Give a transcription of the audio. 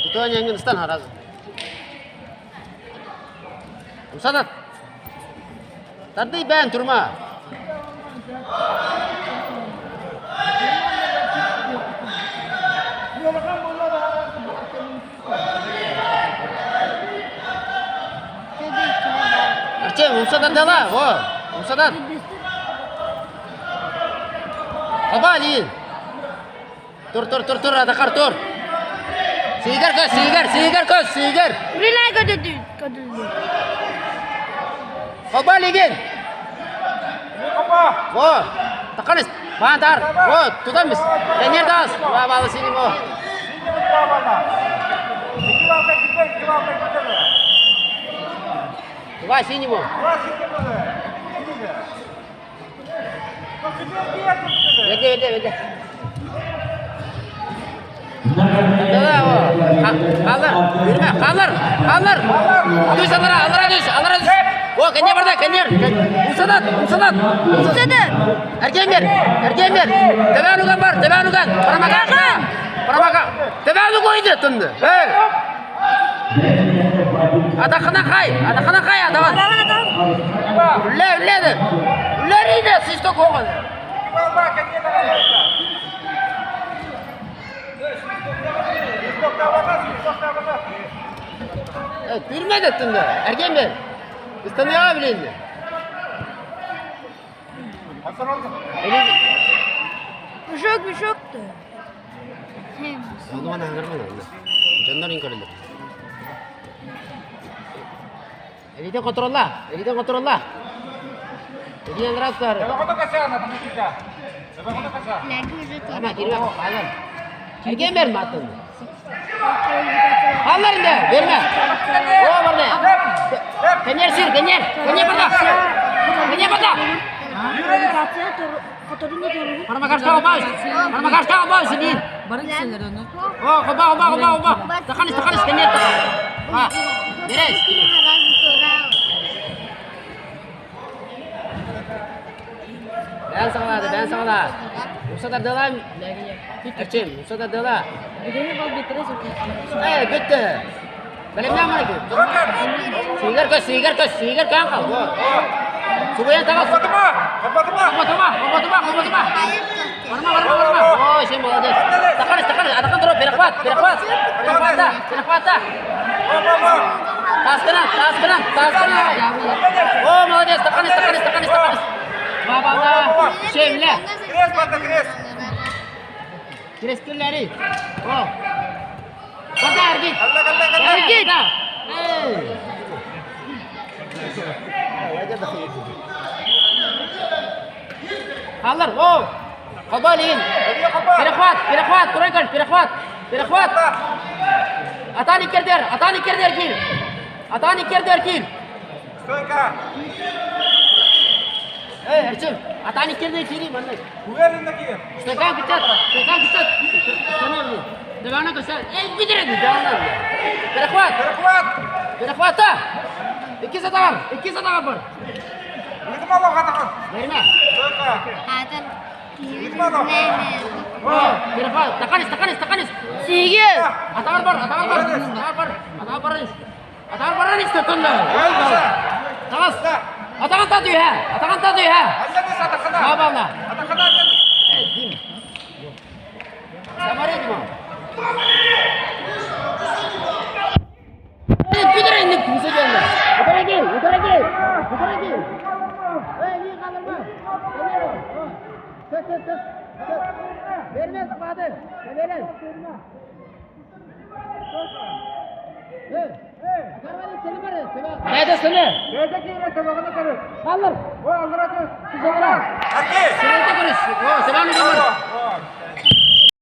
Tutuan yang instan harus. Musadat. Tadi ben turma. Arcem, musadat dah. Oh, musadat. Apa ni? Tur, ada kartur. Sigar kos. Rila kadu. Apa lagi? Oh, takanis. Bantar. Oh, tutamis. Kenyar das. Bawa sini mo. Bawa sini mo. Bede. Kalır. Düz alır. Oh, kenyar berda, kenyar. Musadat. Erken bir. Tebanukan. Paramaka. Tebanu koydu tundu. Hey. Ada kena kay. Ada. Uleri de siz de koyun. Bilmedi tundu. Erken bir. İstemiyor bilindi. Bir şoktu. O zaman hangar mı? Canlar inkarlı. Elite kontrolla. Jadi yang terakhir. Ama girme kalır. Erken ver matın. Kalır inde verme. O burada. Kenyar pada. Parmakashka apa sini? Oh, coba. Takanis kenyar. Ah, beres. Ben sana. Musa dalam. Ercim, Musa dalam. Bitti. Belimnya mana itu? Sigar kan kau. Subuhnya tahu. Coba. Warna. Oh, sih boleh. Takanis. Ada kan terus berak kuat. Tas kena. Oh, boleh. Takanis. Baba. Şemle. Kres külleri. Oh. Kata ergit. Kalır. Oh. Kabalin. Pirak kuat. Atan ikerder kil. Stoyka. Ercim, atan ikerder kiri mana? Güvenindeki. Stoykan kicat. Sana ni. Devana kesal. Bidire di devana. Pirak kuat ta. İki satan ber. Ini mau katakan. Verme. Stoyka. Oh, pirak kuat. Takanis. Sige. Atakan ber. Atakan ber tutunda. Takas. Atakan tadi ya. Hanya di sana kena. Babana. Katakan aja. Dim. Samare di mo. Bidire ini bisa jalan. Utar lagi. Ini kalır mı? Tık. Vermez kapadı. Verin. Karvali seni var. Nerede seni? Nerede ki yine tabağını karı? Kalır. O alır atır. Kızım lan. Erki. Seni de görüş. O selamı gönder.